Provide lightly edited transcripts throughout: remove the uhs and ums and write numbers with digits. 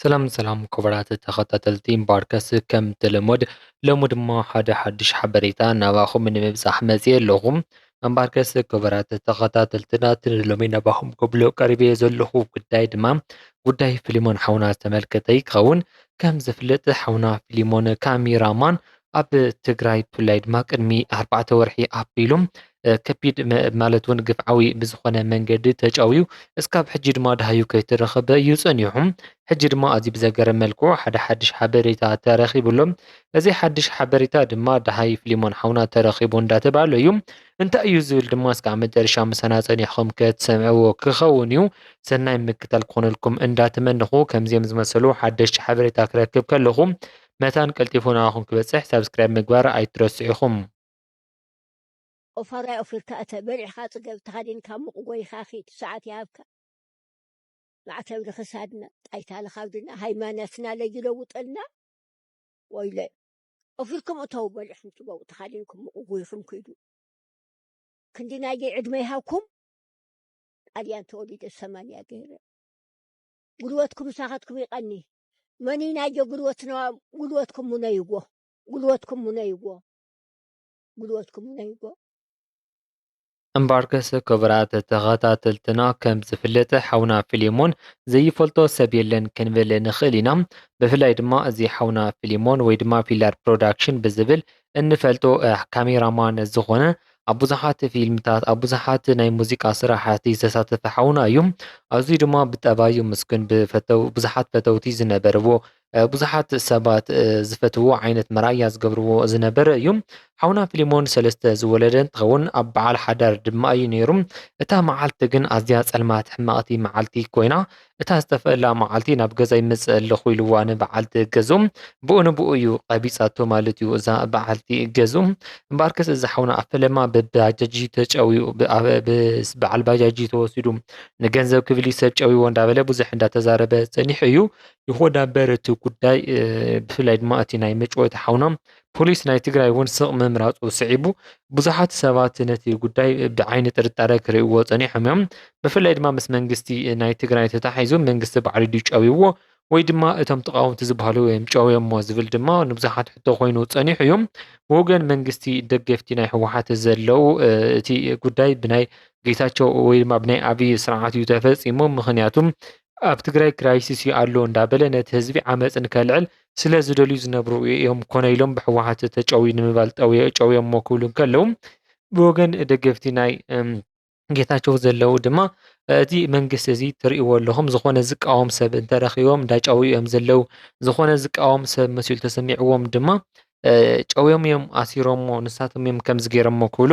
ሰላም ክቡራት ተኸታተልቲ ፖድካስት ከም ተለመደ ሎሚ ድማ ሓደ ሓድሽ ሓበሬታ ናባኹም ንምብፃሕ መፅየ ኣለኹ። ፖድካስት ክቡራት ተኸታተልትና ሎሚ ናባኹም ከብሎ ቀሪበ ዘለኹ ጉዳይ ድማ ጉዳይ ፊሊሞን ሓውና ዝተመልከተ ይኸውን። ከም ዝፍለጥ ሓውና ፊሊሞን ካሜራማን ኣብ ትግራይ ብፍላይ ድማ ቅድሚ 4 ወርሒ ኣቢሉ ከቢድ ማለት እውን ግፍዓዊ ብዝኾነ መንገዲ ተጫውዩ እስካብ ሕጂ ድማ ዳሃዩ ከይተረኸበ እዩ ፀኒሑ። ሕጂ ድማ ኣዝዩ ብዘገርም መልክዑ ሓደ ሓድሽ ሓበሬታ ተረኺቡሎም። እዚ ሓድሽ ሓበሬታ ድማ ዳሃይ ፊሊሞን ሓውና ተረኺቡ እንዳተባሃለ እዩ። እንታይ እዩ ዝብል ድማ እስካብ መጨረሻ ምሳና ፀኒሕኩም ክትሰምዕዎ ክኸውን እዩ። ሰናይ ምክታል ክኾነልኩም እንዳተመንኹ ከምዚኦም ዝመሰሉ ሓደሽቲ ሓበሬታ ክረክብ ከለኹ መታን ቀልጢፉ ናባኹም ክበፅሕ ሰብስክራይብ ምግባር ኣይትረስዑ ኢኹም። ኦፈራይ ኦፍርካ በሊዕኻ ፅገብ ተኸዲንካ ሙቕ ጎይኻ ኺት ሰዓት ይሃብካ ማዕተብ ንኽሳድና ጣይታ ልኻብድና ሃይማኖትና ለይለውጠልና ወይለ ኦፊርኩም እተው በሊዕኩም ፅገቡ ተኸዲንኩም ሙቕ ጎይኹም ክይዱ ክንዲናየ ዕድመ ይሃብኩም ጣልያን ተወሊደ 80 ገይረ ጉልበትኩም ሳኻትኩም ይቐኒ መኒናየ ጉልበትኩም ሙነይዎ እምባርከስ ክቡራት ተኸታተልትና ከም ዝፍለጥ ሓውና ፊሊሞን ዘይፈልጦ ሰብ የለን ክንብል ንኽእል ኢና። ብፍላይ ድማ እዚ ሓውና ፊሊሞን ወይ ድማ ፒላር ፕሮዳክሽን ብዝብል እንፈልጦ ካሜራማን ዝኾነ ኣብ ብዙሓት ፊልምታት ኣብ ብዙሓት ናይ ሙዚቃ ስራሓቲ ዝተሳተፈ ሓውና እዩ። ኣዝዩ ድማ ብጠባዩ ምስኩን ብዙሓት ፈተውቲ ዝነበርዎ ብዙሓት ሰባት ዝፈትዎ ዓይነት መራያ ዝገብርዎ ዝነበረ እዩ። ሓውና ፊሊሞን 3 ዝወለደ እንትኸውን ኣብ በዓል ሓዳር ድማ እዩ ነይሩ። እታ መዓልቲ ግን ኣዝያ ጸልማት ሕማቕቲ መዓልቲ ኮይና እታ ዝተፈላ መዓልቲ ናብ ገዛ ይመፅእ ኣለኹ ኢልዋ ንበዓልቲ ገዙ ብኡ ንብኡ እዩ ቀቢፃቶ ማለት እዩ እዛ በዓልቲ ገዙ። እምበኣርከስ እዚ ሓውና ኣብ ፈለማ ብባጃጂ ተጨዊኡ በዓል ባጃጂ ተወሲዱ ንገንዘብ ክብል ሰብ ጨዊዎ እንዳበለ ብዙሕ እንዳተዛረበ ፀኒሑ እዩ። ይኹን እምበር እቲ ጉዳይ ብፍላይ ድማ እቲ ናይ መጭወቲ ሓውና ፖሊስ ናይ ትግራይ እውን ስቕ ምምራፁ ስዒቡ ብዙሓት ሰባት ነቲ ጉዳይ ብዓይኒ ጥርጣረ ክርእይዎ ፀኒሖም እዮም። ብፍላይ ድማ ምስ መንግስቲ ናይ ትግራይ ተታሒዙ መንግስቲ ባዕሉ ድዩ ጨዊዎ ወይ ድማ እቶም ተቃወምቲ ዝበሃሉ እዮም ጨውዮሞ ዝብል ድማ ንብዙሓት ሕቶ ኮይኑ ፀኒሑ እዮም። ብወገን መንግስቲ ደገፍቲ ናይ ህወሓት ዘለው እቲ ጉዳይ ብናይ ጌታቸው ወይ ድማ ብናይ ኣብይ ስርዓት እዩ ተፈፂሙ ምክንያቱም ኣብ ትግራይ ክራይሲስ ኣሎ እንዳበለ ነቲ ህዝቢ ዓመፅ ንከልዕል ስለ ዝደልዩ ዝነብሩ እዮም ኮነ ኢሎም ብህወሓት ተጨዊ ንምባል ጨውዮሞ ክብሉ ከለው ብወገን ደገፍቲ ናይ ጌታቸው ዘለው ድማ እቲ መንግስቲ እዚ ትርእይዎ ኣለኹም ዝኾነ ዝቃወም ሰብ እንተረኺቦም እንዳጨውዩ እዮም ዘለው ዝኾነ ዝቃወም ሰብ መሲሉ ተሰሚዕዎም ድማ ጨውዮም እዮም ኣሲሮሞ ንሳቶም እዮም ከምዚ ገይሮሞ ክብሉ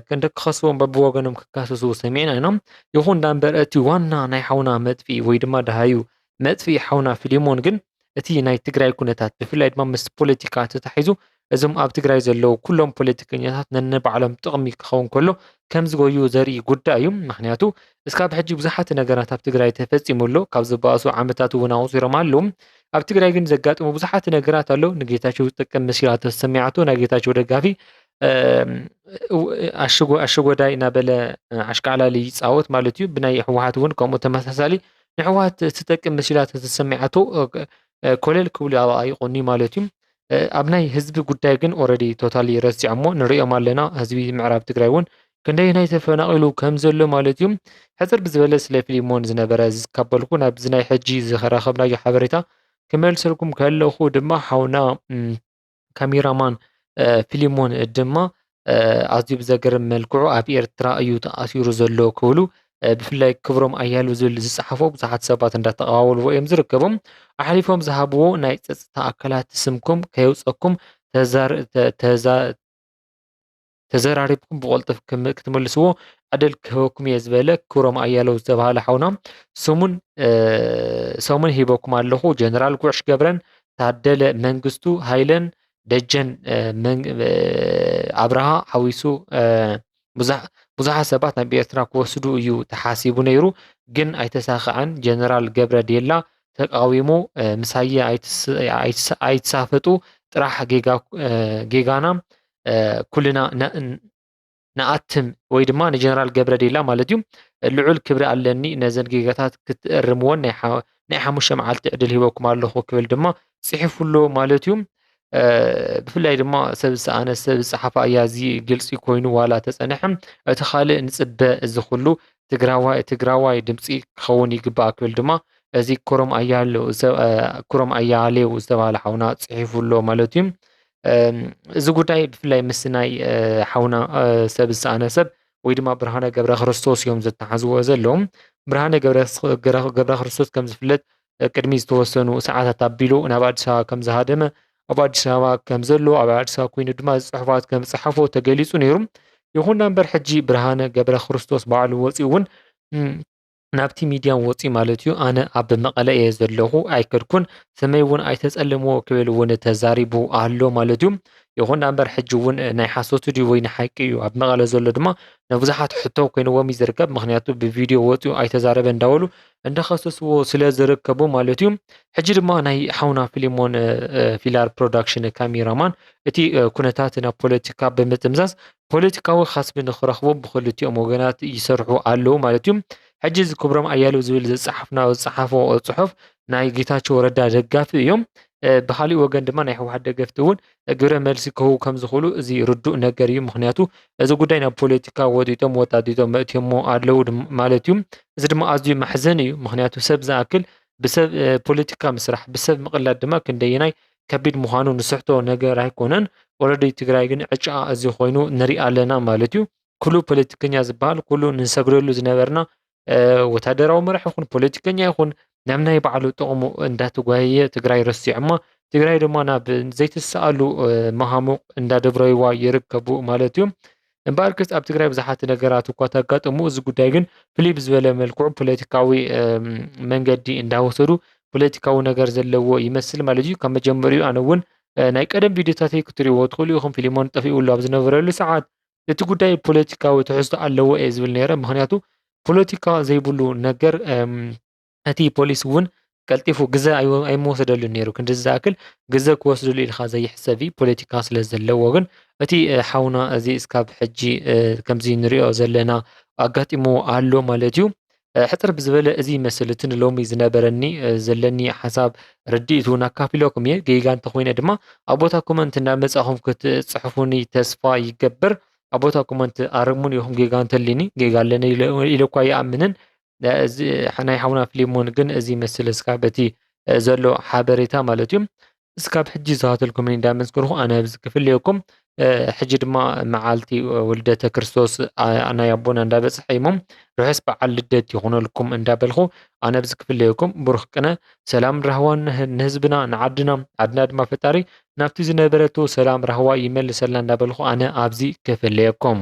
ክንደ ክኸስቦም በብወገኖም ክካሰሱ ሰሚዕና ኢና። ይኹን እምበር እቲ ዋና ናይ ሓውና መጥፊ ወይ ድማ ዳሃዩ መጥፊ ሓውና ፊሊሞን ግን እቲ ናይ ትግራይ ኩነታት ብፍላይ ድማ ምስ ፖለቲካ ተታሒዙ እዞም ኣብ ትግራይ ዘለው ኩሎም ፖለቲከኛታት ነንባዕሎም ጥቕሚ ክኸውን ከሎ ከም ዝጎዩ ዘርኢ ጉዳይ እዩ። ምክንያቱ እስካብ ሕጂ ብዙሓት ነገራት ኣብ ትግራይ ተፈፂሙ ኣሎ ካብ ዝበኣሱ ዓመታት እውን ኣቑፂሮም ኣለዉ። ኣብ ትግራይ ግን ዘጋጥሙ ብዙሓት ነገራት ኣለዉ። ንጌታቸው ዝጠቅም መሲላ ተሰሚዓቶ ናይ ጌታቸው ደጋፊ ኣሸጎዳይ እናበለ ኣሽቃላሊ ይፃወት ማለት እዩ። ብናይ ህወሓት እውን ከምኡ ተመሳሳሊ ንሕወሓት ዝጠቅም መሲላ ተሰሚዓቶ ኮለል ክብሉ ኣይቆኒ ማለት እዩ። ኣብ ናይ ህዝቢ ጉዳይ ግን ኦልሬዲ ቶታሊ ረሲዖሞ ንሪኦም ኣለና። ህዝቢ ምዕራብ ትግራይ እውን ክንደይ ናይ ተፈናቂሉ ከም ዘሎ ማለት እዩ። ሕፅር ብዝበለ ስለ ፊሊሞን ዝነበረ ዝካበልኩ ናብዚ ናይ ሕጂ ዝረኸብናዮ ሓበሬታ ክመልሰልኩም ከለኹ ድማ ሓውና ካሜራማን ፊሊሞን ድማ ኣዝዩ ብዘገርም መልክዑ ኣብ ኤርትራ እዩ ተኣሲሩ ዘሎ ክብሉ ብፍላይ ክብሮም ኣያሉ ዝብል ዝፀሓፎ ብዙሓት ሰባት እንዳተቀባበልዎ እዮም ዝርከቦም። ኣሕሊፎም ዝሃብዎ ናይ ፀጥታ ኣካላት ስምኩም ከየውፀኩም ተዘራሪብኩም ብቆልጥፍ ክትመልስዎ ዕድል ክህበኩም እየ ዝበለ ክብሮም ኣያለው ዝተባሃለ ሓውና ሰሙን ሂበኩም ኣለኹ ጀነራል ጉዕሽ ገብረን ታደለ መንግስቱ ሃይለን ደጀን ኣብርሃ ሓዊሱ ብዙሓት ሰባት ናብ ኤርትራ ክወስዱ እዩ ተሓሲቡ ነይሩ ግን ኣይተሳኽዐን። ጀነራል ገብረ ዴላ ተቃዊሙ ምሳየ ኣይተሳፈጡ ጥራሕ ጌጋና ኩልና ንኣትም ወይ ድማ ንጀነራል ገብረ ዴላ ማለት እዩ ልዑል ክብሪ ኣለኒ ነዘን ጌጋታት ክትእርምዎን ናይ 5 መዓልቲ ዕድል ሂበኩም ኣለኹ ክብል ድማ ጽሒፉሎ ማለት እዩ። ብፍላይ ድማ ሰብ ዝሰኣነ ሰብ ዝፀሓፋ እያ እዚ ግልፂ ኮይኑ ዋላ ተፀንሐ እቲ ካልእ ንፅበ እዚ ኩሉ ትግራዋይ ድምፂ ክኸውን ይግባእ ክብል ድማ እዚ ኩሮም ኣያሌው ዝተባህለ ሓውና ፅሒፉሎ ማለት እዩ። እዚ ጉዳይ ብፍላይ ምስ ናይ ሓውና ሰብ ዝሰኣነ ሰብ ወይ ድማ ብርሃነ ገብረ ክርስቶስ እዮም ዘተሓዝዎ ዘለዎም። ብርሃነ ገብረ ክርስቶስ ከም ዝፍለጥ ቅድሚ ዝተወሰኑ ሰዓታት ኣቢሉ ናብ ኣዲስ ኣበባ ከም ዝሃደመ ኣብ ኣዲስ ኣበባ ከም ዘሎ ኣብ ኣዲስ ኣበባ ኮይኑ ድማ ፅሑፋት ከም ዝፀሓፎ ተገሊፁ ነይሩ። ይኹንና እምበር ሕጂ ብርሃነ ገብረ ክርስቶስ ባዕሉ ወፂኡ እውን ናብቲ ሚድያ ወፂኡ ማለት እዩ ኣነ ኣብ መቐለ እየ ዘለኹ ኣይከድኩን ሰመይ እውን ኣይተፀለምዎ ክብል እውን ተዛሪቡ ኣሎ ማለት እዩ። ይኹንና እምበር ሕጂ እውን ናይ ሓሶቱ ድዩ ወይ ንሓቂ እዩ ኣብ መቐለ ዘሎ ድማ ንብዙሓት ሕቶ ኮይንዎም እዩ ዝርከብ። ምክንያቱ ብቪድዮ ወፂኡ ኣይተዛረበ እንዳበሉ እንዳኸሰስዎ ስለ ዝርከቡ ማለት እዩ። ሕጂ ድማ ናይ ሓውና ፊሊሞን ፊላር ፕሮዳክሽን ካሜራማን እቲ ኩነታት ናብ ፖለቲካ ብምጥምዛዝ ፖለቲካዊ ካስቢ ንክረኽቦም ብክልቲኦም ወገናት ይሰርሑ ኣለዉ ማለት እዩ። ሕጂ እዚ ክብሮም ኣያሌው ዝብል ዝፀሓፎ ፅሑፍ ናይ ጌታቸው ረዳ ደጋፊ እዮም። ብካሊእ ወገን ድማ ናይ ህወሓት ደገፍቲ እውን ግብረ መልሲ ክህቡ ከም ዝኽእሉ እዚ ርዱእ ነገር እዩ። ምክንያቱ እዚ ጉዳይ ናብ ፖለቲካ ወጢጦም ወጣጢጦም መእትዮሞ ኣለው ማለት እዩ። እዚ ድማ ኣዝዩ ማሕዘን እዩ። ምክንያቱ ሰብ ዝኣክል ብሰብ ፖለቲካ ምስራሕ ብሰብ ምቕላድ ድማ ክንደየናይ ከቢድ ምዃኑ ንስሕቶ ነገር ኣይኮነን። ኦልሬዲ ትግራይ ግን ዕጫ እዚ ኮይኑ ንሪኢ ኣለና ማለት እዩ። ኩሉ ፖለቲከኛ ዝበሃል ኩሉ ንሰግደሉ ዝነበርና ወታደራዊ መራሒ ይኹን ፖለቲከኛ ይኹን ናብ ናይ ባዕሉ ጥቕሙ እንዳተጓየየ ትግራይ ረሲዖማ ትግራይ ድማ ናብ ዘይትሰኣሉ መሃሙቕ እንዳደብረይዋ ይርከቡ ማለት እዩ። እምበር ክስ ኣብ ትግራይ ብዙሓት ነገራት እኳ ተጋጠሙ እዚ ጉዳይ ግን ፍልይ ብዝበለ መልክዑ ፖለቲካዊ መንገዲ እንዳወሰዱ ፖለቲካዊ ነገር ዘለዎ ይመስል ማለት እዩ። ካብ መጀመሪኡ ኣነ እውን ናይ ቀደም ቪድዮታተይ ክትሪእዎ ትኽእሉ ኢኹም ፊሊሞን ጠፊኡሉ ኣብ ዝነበረሉ ሰዓት እቲ ጉዳይ ፖለቲካዊ ትሕዝቶ ኣለዎ እየ ዝብል ነይረ። ምክንያቱ ፖለቲካ ዘይብሉ ነገር እቲ ፖሊስ እውን ቀልጢፉ ግዘ ኣይመወሰደሉን ነይሩ ክንድዚ ዝኣክል ግዘ ክወስደሉ ኢልካ ዘይሕሰብ ፖለቲካ ስለ ዘለዎ ግን እቲ ሓውና እዚ እስካብ ሕጂ ከምዚ ንሪኦ ዘለና ኣጋጢሞ ኣሎ ማለት እዩ። ሕፅር ብዝበለ እዚ ይመስል እቲ ንሎሚ ዝነበረኒ ዘለኒ ሓሳብ ርዲእቱ ናካፊለኩም እየ። ጌጋ እንተኮይነ ድማ ኣብ ቦታ ኮመንት እንዳመፃኹም ክትፅሕፉኒ ተስፋ ይገብር። ኣብ ቦታ ኮመንት ኣርሙን ኢኹም ጌጋ እንተልኒ ጌጋ ኣለነ ኢለ እኳ ይኣምንን። እዚ ናይ ሓውና ፊሊሞን ግን እዚ ይመስል እስካብ እቲ ዘሎ ሓበሬታ ማለት እዩ። እስካብ ሕጂ ዝሃተልኩም እንዳመስክርኩ ኣነ ብዚ ክፍለየኩም። ሕጂ ድማ መዓልቲ ውልደተ ክርስቶስ ናይ ኣቦና እንዳበፅሐ እሞም ርሑስ በዓል ልደት ይኹነልኩም እንዳበልኹ ኣነ ብዚ ክፍለየኩም። ብሩኽ ቅነ ሰላም ረህዋን ንህዝብና ንዓድና ዓድና ድማ ፈጣሪ ናብቲ ዝነበረቱ ሰላም ረህዋ ይመልሰልና እንዳበልኹ ኣነ ኣብዚ ክፍለየኩም።